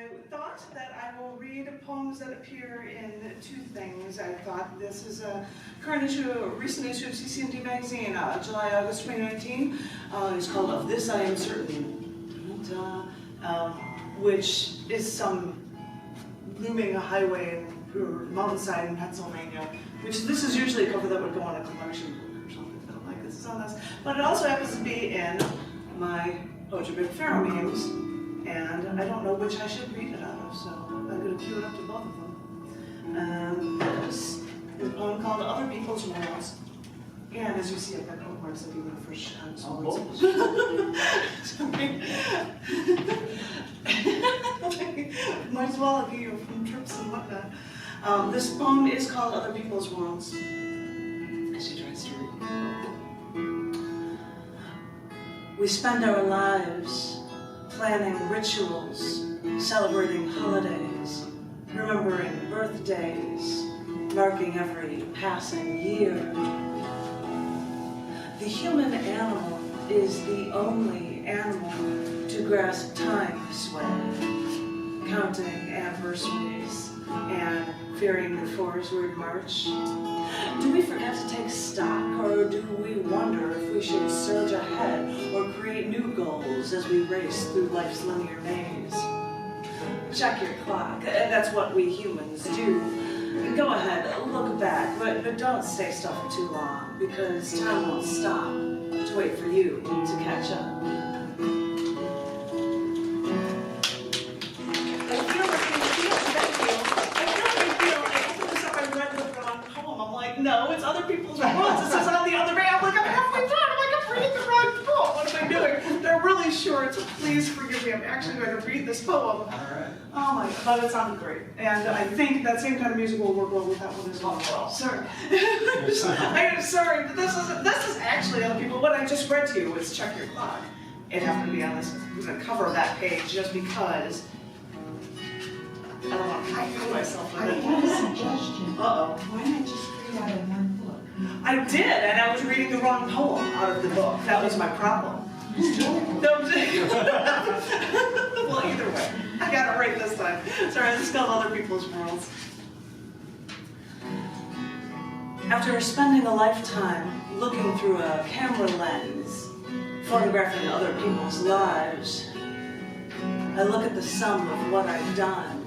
I thought that I will read poems that appear in two things. I thought this is a current issue, a recent issue of cc&d magazine, July, August 2019. It's called Of This I Am Certain, which is some looming highway or mountainside in Pennsylvania, which this is usually a cover that would go on a collection book or something, but I'm like, this is on this. But it also happens to be in my Poetry Book Pharaoh memes, and I don't know which I should read it out of, so I'm going to cue it up to both of them. This is a poem called Other People's Worlds. And as you see, I've got bookmarks of even for shams. Might as well give you from trips and whatnot. This poem is called Other People's Worlds. As she tries to read. We spend our lives planning rituals, celebrating holidays, remembering birthdays, marking every passing year. The human animal is the only animal to grasp time this way, counting anniversaries and fearing the forward march. Do we forget to take stock, or do we wonder if we should surge ahead or create new goals as we race through life's linear maze? Check your clock. That's what we humans do. Go ahead, look back, but don't stay still for too long, because time won't stop to wait for you to catch up. No, it's Other People's Worlds. It says on the other day. I'm like, I'm halfway through. I'm like, I'm reading the wrong poem. What am I doing? They're really short, so please forgive me. I'm actually going to read this poem. All right. Oh my God, but it sounded great. And I think that same kind of music will work well with that one as well. Sorry. I'm sorry, but this is actually Other People. What I just read to you was Check Your Clock. It happened to be on the cover of that page just because I don't want to kill myself with it. I have a suggestion. Uh-oh. Why not just read out of one book? I did, and I was reading the wrong poem out of the book. That was my problem. Well, either way, I got it right this time. Sorry, this is called Other People's Worlds. After spending a lifetime looking through a camera lens, photographing other people's lives, I look at the sum of what I've done.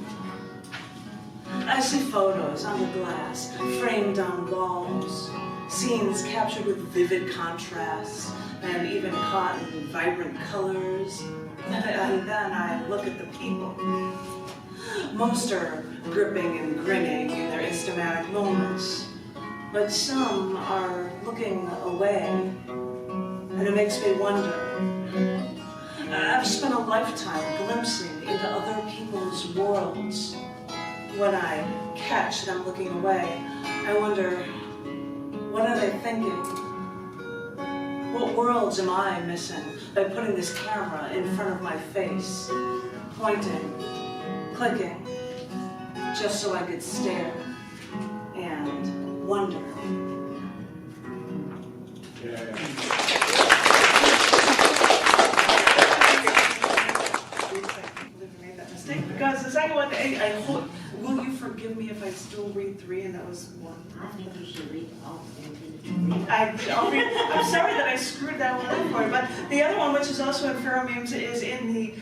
I see photos on the glass, framed on walls, scenes captured with vivid contrasts, and even caught in vibrant colors. And then I look at the people. Most are gripping and grinning in their instamatic moments, but some are looking away, and it makes me wonder. I've spent a lifetime glimpsing into other people's worlds. When I catch them looking away, I wonder, what are they thinking? What worlds am I missing by putting this camera in front of my face, pointing, clicking, just so I could stare and wonder? Because the second one, I hope, will you forgive me if I still read three and that was one? I think you should read all of them. I'm sorry that I screwed that one up for you, but the other one, which is also in Pharaoh Memes, is in the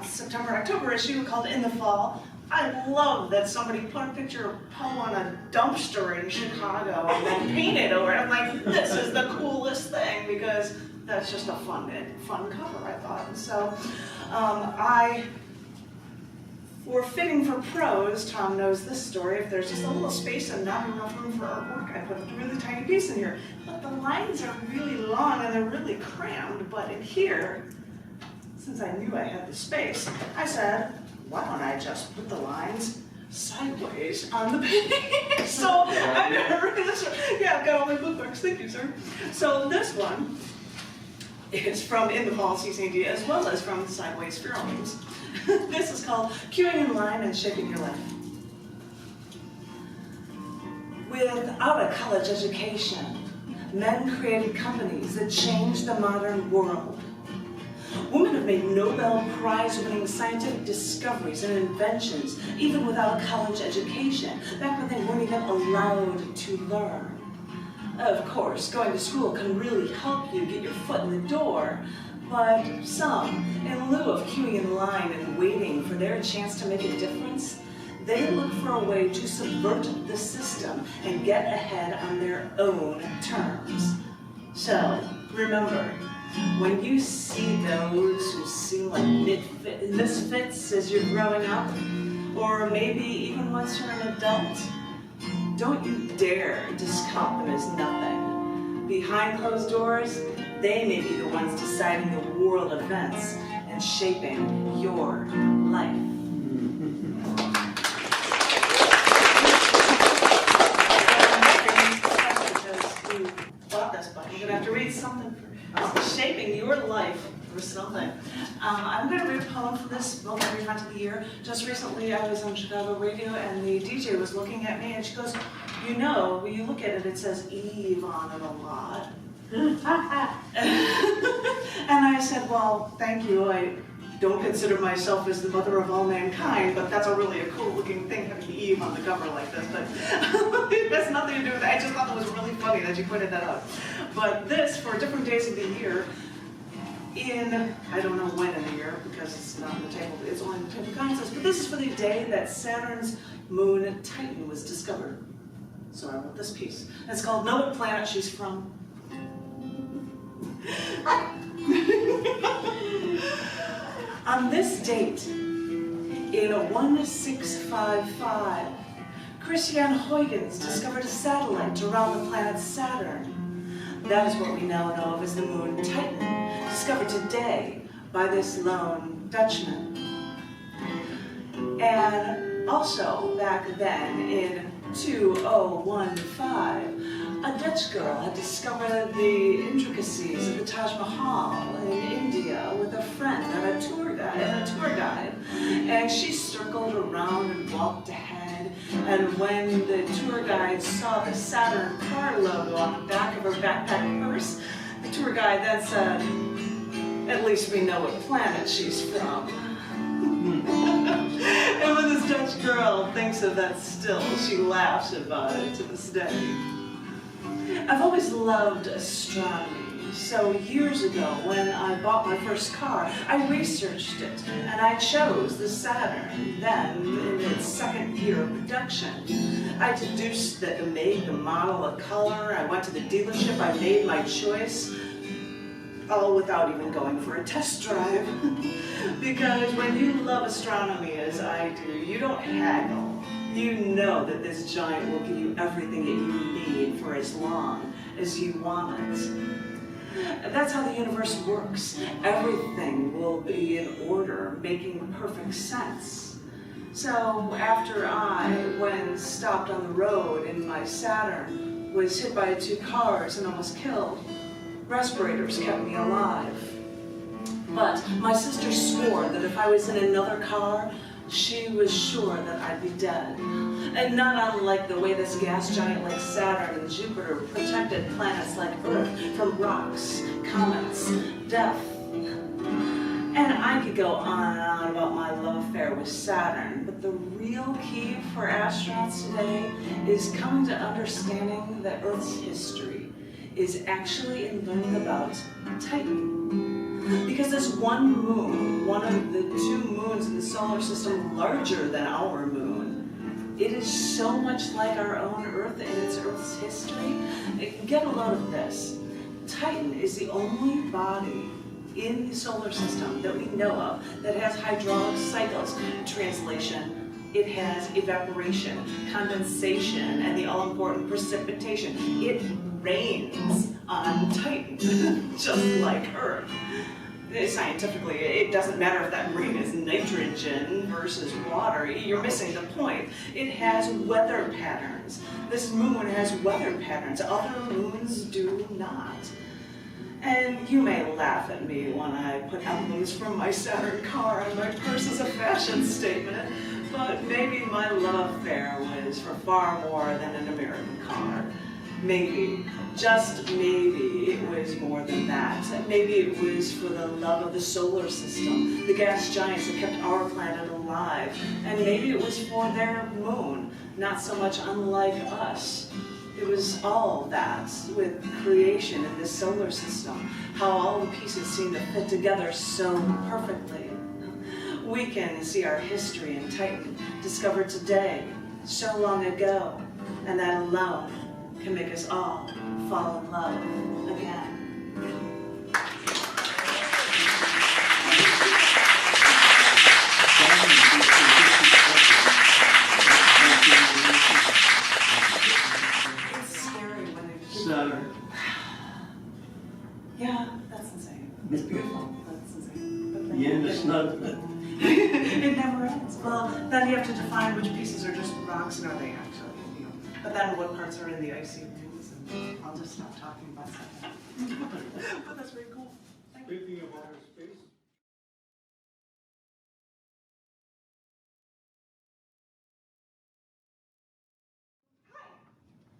September-October issue called In the Fall. I love that somebody put a picture of Poe on a dumpster in Chicago and then painted over it. I'm like, this is the coolest thing, because that's just a fun cover, I thought. And so for Fitting for Prose, Tom knows this story. If there's just a little space and not enough room for artwork, I put a really tiny piece in here. But the lines are really long and they're really crammed. But in here, since I knew I had the space, I said, why don't I just put the lines sideways on the page? So I'm going to read this one. Yeah, I've got all my bookmarks. Thank you, sir. So this one is from In the Fall cc&d, as well as from Sideways Pharaoh Memes. This is called Queuing in Line and Shaping Your Life. Without a college education, men created companies that changed the modern world. Women have made Nobel Prize-winning scientific discoveries and inventions, even without a college education, back when they weren't even allowed to learn. Of course, going to school can really help you get your foot in the door, but some, in lieu of queuing in line and waiting for their chance to make a difference, they look for a way to subvert the system and get ahead on their own terms. So, remember, when you see those who seem like misfits as you're growing up, or maybe even once you're an adult, don't you dare discount them as nothing. Behind closed doors, they may be the ones deciding the world events and shaping your life. You're going to have to read something for shaping your life or something. I'm going to read a poem for this Mulberry Event of the Year. Just recently I was on Chicago radio and the DJ was looking at me and she goes, you know, when you look at it, it says Eve on it a lot. And I said, well, thank you. I don't consider myself as the mother of all mankind, but that's really a cool looking thing, having Eve on the cover like this. But it has nothing to do with that. I just thought it was really funny that you pointed that out. But this, for different days of the year, in, I don't know when in the year, because it's not on the table, it's only in the table of contents, but this is for the day that Saturn's moon Titan was discovered. So I wrote this piece. It's called Know What Planet She's From. On this date, in 1655, Christian Huygens discovered a satellite around the planet Saturn. That is what we now know of as the moon Titan, discovered today by this lone Dutchman. And also, back then, in 2015, a Dutch girl had discovered the intricacies of the Taj Mahal in India with a friend and a tour guide. And she circled around and walked ahead. And when the tour guide saw the Saturn car logo on the back of her backpack purse, the tour guide then said, "At least we know what planet she's from." And when this Dutch girl thinks of that still, she laughs about it to this day. I've always loved astronomy, so years ago when I bought my first car, I researched it, and I chose the Saturn, then in its second year of production. I deduced the make, the model, the color, I went to the dealership, I made my choice, all without even going for a test drive. Because when you love astronomy as I do, you don't haggle. You know that this giant will give you everything that you need for as long as you want it. That's how the universe works. Everything will be in order, making perfect sense. So after I, when stopped on the road in my Saturn, was hit by 2 cars and almost killed, respirators kept me alive. But my sister swore that if I was in another car, she was sure that I'd be dead. And not unlike the way this gas giant like Saturn and Jupiter protected planets like Earth from rocks, comets, death. And I could go on and on about my love affair with Saturn, but the real key for astronauts today is coming to understanding that Earth's history is actually in learning about Titan. Because there's one moon, one of the 2 moons in the solar system larger than our moon. It is so much like our own Earth and its Earth's history. Get a load of this. Titan is the only body in the solar system that we know of that has hydraulic cycles. Translation, it has evaporation, condensation, and the all-important precipitation. It rains on Titan, just like Earth. Scientifically, it doesn't matter if that rain is nitrogen versus water. You're missing the point. It has weather patterns. This moon has weather patterns. Other moons do not. And you may laugh at me when I put emblems from my Saturn car on my purse as a fashion statement, but maybe my love affair was for far more than an American car. Maybe, just maybe, it was more than that. Maybe it was for the love of the solar system, the gas giants that kept our planet alive. And maybe it was for their moon, not so much unlike us. It was all that with creation in this solar system, how all the pieces seem to fit together so perfectly. We can see our history in Titan, discovered today, so long ago, and that alone can make us all fall in love again. It's scary when they yeah, that's insane. It's beautiful. That's insane. The end is not. It never ends. Well, then you have to define which pieces are just rocks and are they actually, you know. But then what parts are in the icy rings, and I'll just stop talking about that. But that's very cool. Thank you. Speaking of outer space.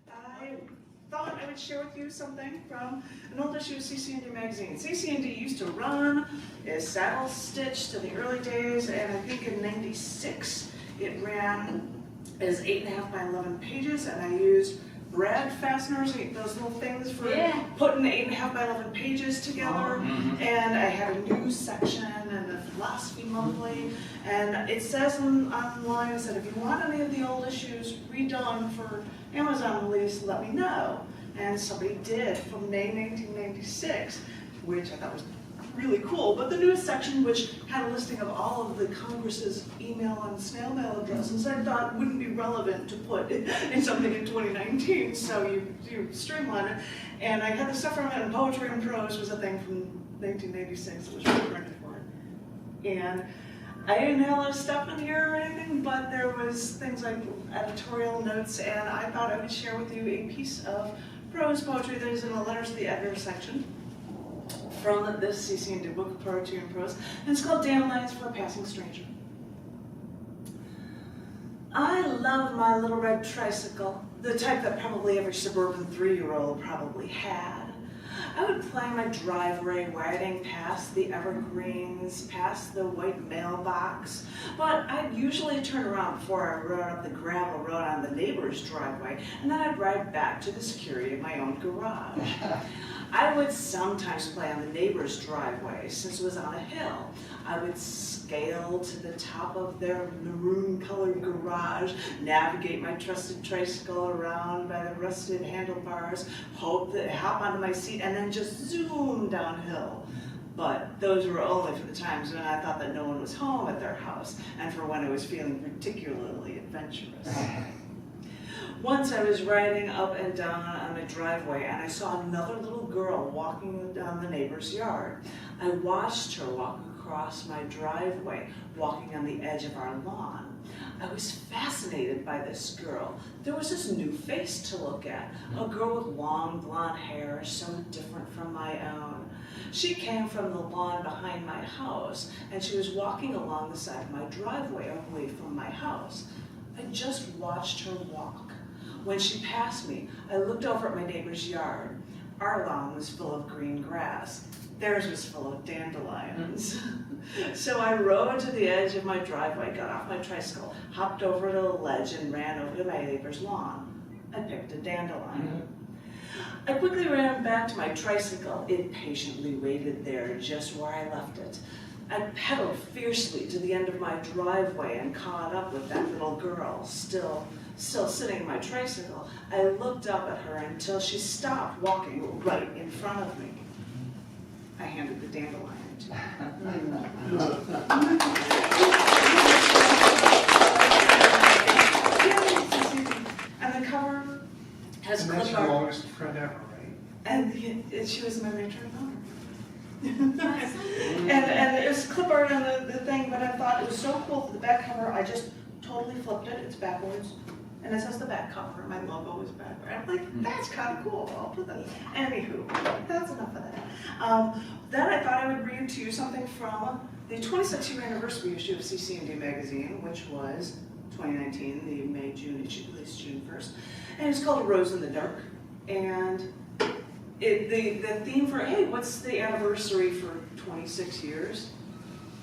I thought I would share with you something from an old issue of cc&d magazine. cc&d used to run as saddle stitch to the early days, and I think in '96 it ran as 8.5 by 11 pages, and I used brad fasteners, those little things for putting 8.5 by 11 pages together. And I had a news section and a philosophy monthly, and it says online that if you want any of the old issues redone for Amazon release, let me know. And somebody did from May 1996, which I thought was really cool. But the news section, which had a listing of all of the Congress's email and snail mail addresses, I thought wouldn't be relevant to put in something in 2019. So you streamline it. And I had the stuff from it, and Poetry and Prose was a thing from 1986 that was reprinted for it. And I didn't have a lot of stuff in here or anything, but there was things like editorial notes, and I thought I would share with you a piece of prose poetry that is in the letters to the editor section from this cc&d book of poetry and prose, and it's called Dandelions for a Passing Stranger. I love my little red tricycle, the type that probably every suburban 3-year-old probably had. I would play my driveway riding past the evergreens, past the white mailbox, but I'd usually turn around before I rode up the gravel road on the neighbor's driveway, and then I'd ride back to the security of my own garage. I would sometimes play on the neighbor's driveway since it was on a hill. I would scale to the top of their maroon-colored garage, navigate my trusted tricycle around by the rusted handlebars, hop onto my seat, and then just zoom downhill. But those were only for the times when I thought that no one was home at their house, and for when I was feeling particularly adventurous. Once I was riding up and down on my driveway, and I saw another little girl walking down the neighbor's yard. I watched her walk across my driveway, walking on the edge of our lawn. I was fascinated by this girl. There was this new face to look at, a girl with long blonde hair, so different from my own. She came from the lawn behind my house, and she was walking along the side of my driveway away from my house. I just watched her walk. When she passed me, I looked over at my neighbor's yard. Our lawn was full of green grass. Theirs was full of dandelions. So I rode to the edge of my driveway, got off my tricycle, hopped over to the ledge, and ran over to my neighbor's lawn. I picked a dandelion. I quickly ran back to my tricycle. It patiently waited there just where I left it. I pedaled fiercely to the end of my driveway and caught up with that little girl, still sitting in my tricycle. I looked up at her until she stopped walking right in front of me. I handed the dandelion to her. And the cover has And that's clip your art. longest friend ever, right? And she was my matron owner. and it was clip art on the thing, but I thought it was so cool for the back cover. I just totally flipped it. It's backwards. And it says the back cover. My logo is backward. I'm like, that's kind of cool. I'll put that. Anywho, that's enough of that. Then I thought I would read to you something from the 26th year anniversary issue of cc&d magazine, which was 2019, the May-June issue, released June 1st. And it's called A Rose in the Dark. And the theme for, hey, what's the anniversary for 26 years?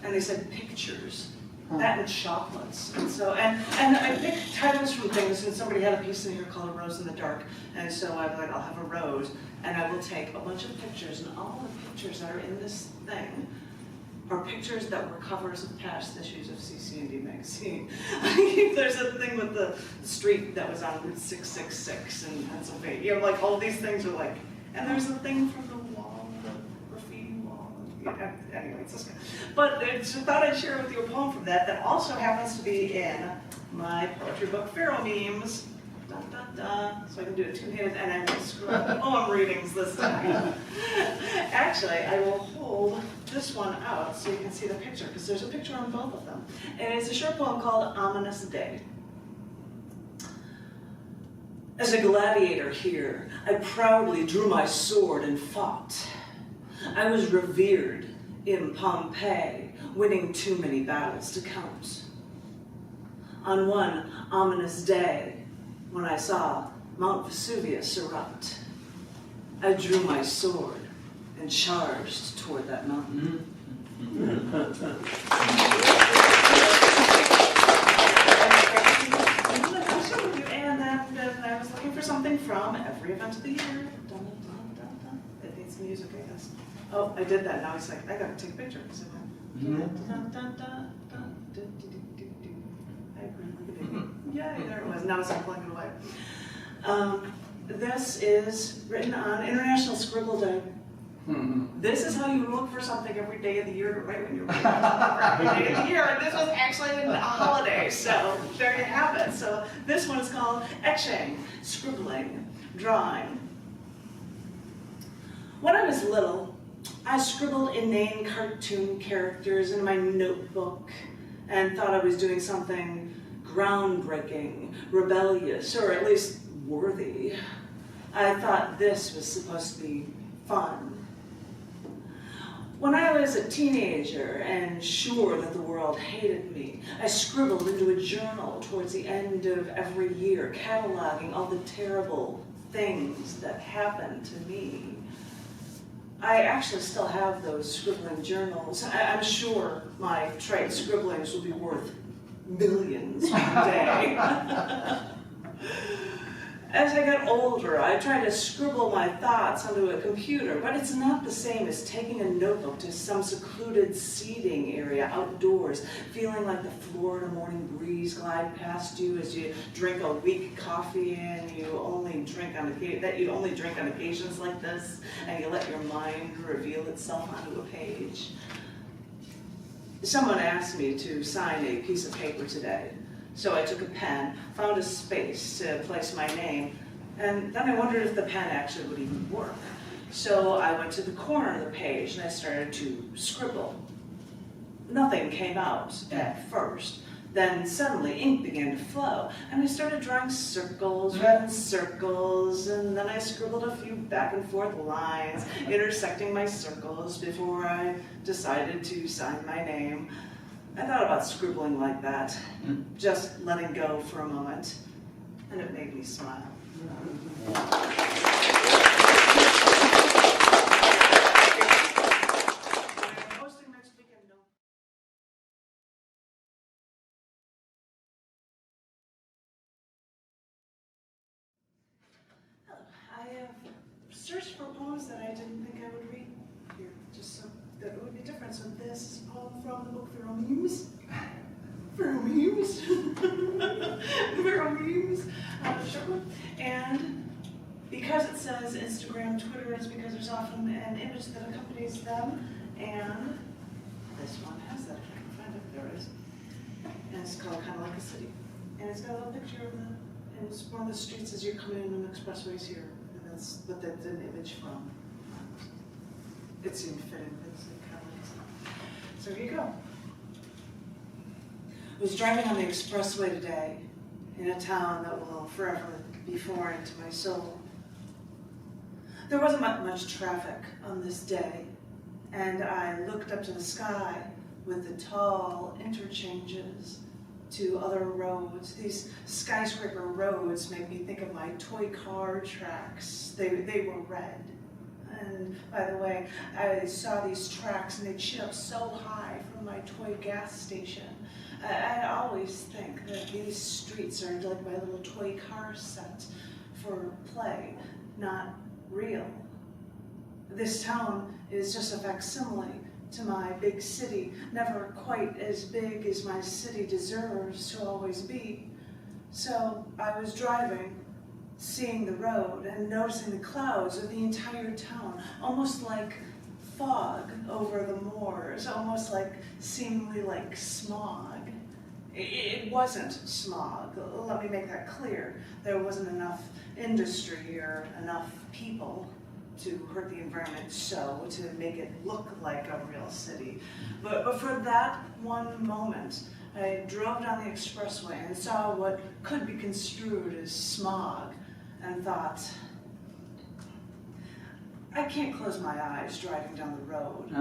And they said pictures. That and chocolates. And so, and I picked titles from things, and somebody had a piece in here called A Rose in the Dark. And so I was like, I'll have a rose, and I will take a bunch of pictures, and all the pictures that are in this thing are pictures that were covers of past issues of cc&d magazine. There's a thing with the street that was on Route 666 in Pennsylvania. You know, like all these things are like, and there's a thing from the wall, the graffiti wall. Anyway, it's this guy. But I just thought I'd share with you a poem from that also happens to be in my poetry book, Pharaoh Memes. Dun, dun, dun. So I can do it two-handed, and I will screw up the poem readings this time. Actually, I will hold this one out so you can see the picture, because there's a picture on both of them. And it's a short poem called Ominous Day. As a gladiator here, I proudly drew my sword and fought. I was revered in Pompeii, winning too many battles to count. On one ominous day, when I saw Mount Vesuvius erupt, I drew my sword and charged toward that mountain. And then I was looking for something from every event of the year. Dun, dun, dun, dun, dun. It needs music, I guess. Oh, I did that. Now he's like, I gotta take a picture. So dun, dun, dun, dun, dun, do, do, do, do, do. I agree with the baby. Yay, there it was. Now it's pulling it away. This is written on International Scribble Day. This is how you look for something every day of the year, right when you're writing every day of the year. And this was actually a holiday, so there you have it. So this one is called etching, scribbling, drawing. When I was little, I scribbled inane cartoon characters in my notebook and thought I was doing something groundbreaking, rebellious, or at least worthy. I thought this was supposed to be fun. When I was a teenager and sure that the world hated me, I scribbled into a journal towards the end of every year, cataloging all the terrible things that happened to me. I actually still have those scribbling journals. I'm sure my trade scribblings will be worth millions one day. As I got older, I tried to scribble my thoughts onto a computer, but it's not the same as taking a notebook to some secluded seating area outdoors, feeling like the Florida morning breeze glide past you as you drink a weak coffee and you only drink on occasions like this, and you let your mind reveal itself onto a page. Someone asked me to sign a piece of paper today. So I took a pen, found a space to place my name, and then I wondered if the pen actually would even work. So I went to the corner of the page and I started to scribble. Nothing came out at first. Then suddenly ink began to flow, and I started drawing circles and circles, and then I scribbled a few back and forth lines intersecting my circles before I decided to sign my name. I thought about scribbling like that, just letting go for a moment, and it made me smile. Hosting next weekend, no. Hello. I have searched for poems that I didn't think I would read here, just so that it would be different. So this is a poem from the book Pharaoh Memes. Pharaoh Memes. Pharaoh Memes. Short one. And because it says Instagram, Twitter, it's because there's often an image that accompanies them. And this one has that, if I can find it. There it is. And it's called Kind of Like a City. And it's got a little picture of and it's one of the streets as you're coming in the expressways here. And that's what that's an image from. It seemed fitting. So here you go. I was driving on the expressway today in a town that will forever be foreign to my soul. There wasn't much traffic on this day, and I looked up to the sky with the tall interchanges to other roads. These skyscraper roads make me think of my toy car tracks. They were red. And by the way, I saw these tracks and they'd shoot up so high from my toy gas station. I always think that these streets are like my little toy car set for play, not real. This town is just a facsimile to my big city, never quite as big as my city deserves to always be. So I was driving, seeing the road and noticing the clouds of the entire town, almost like fog over the moors, almost like seemingly like smog. It wasn't smog, let me make that clear. There wasn't enough industry or enough people to hurt the environment so to make it look like a real city. But for that one moment, I drove down the expressway and saw what could be construed as smog and thought, I can't close my eyes driving down the road,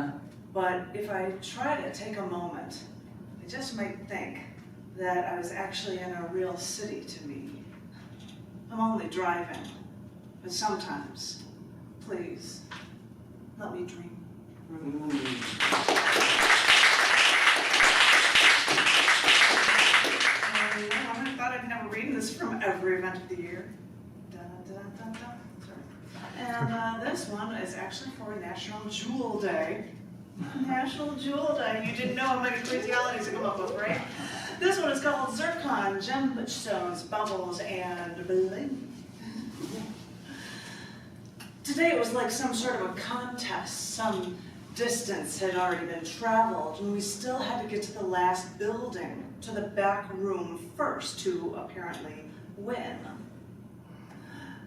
but if I try to take a moment, I just might think that I was actually in a real city to me. I'm only driving, but sometimes, please, let me dream. I thought I'd never read this from every event of the year. And this one is actually for National Jewel Day. National Jewel Day. You didn't know how many crazy holidays to come up with, right? This one is called Zircon, Gemstones, Bubbles, and Bling. Today it was like some sort of a contest. Some distance had already been traveled, and we still had to get to the last building, to the back room first, to apparently win.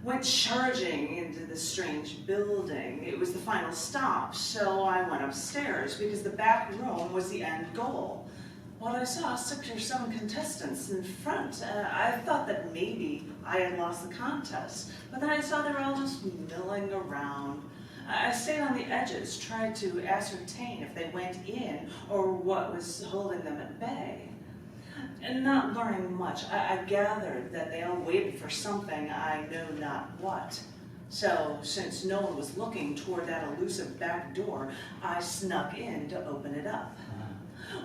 Went charging into this strange building. It was the final stop, so I went upstairs because the back room was the end goal. Well, I saw 6 or 7 contestants in front. I thought that maybe I had lost the contest, but then I saw they were all just milling around. I stayed on the edges, tried to ascertain if they went in or what was holding them at bay. And not learning much, I gathered that they all waited for something, I know not what. So, since no one was looking toward that elusive back door, I snuck in to open it up.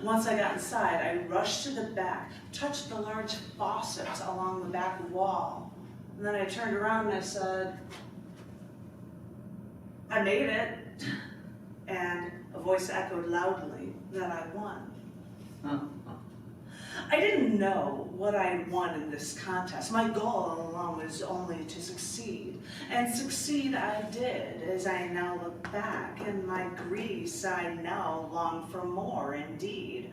Once I got inside, I rushed to the back, touched the large faucets along the back wall, and then I turned around and I said, I made it. And a voice echoed loudly that I won. I didn't know what I had won in this contest. My goal all along was only to succeed. And succeed I did, as I now look back. In my grease, I now long for more, indeed.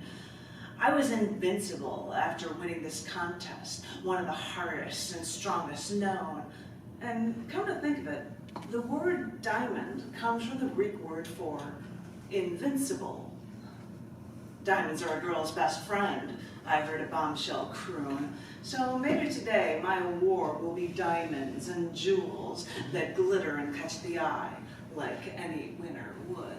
I was invincible after winning this contest, one of the hardest and strongest known. And come to think of it, the word diamond comes from the Greek word for invincible. Diamonds are a girl's best friend, I heard a bombshell croon. So maybe today my award will be diamonds and jewels that glitter and catch the eye like any winner would.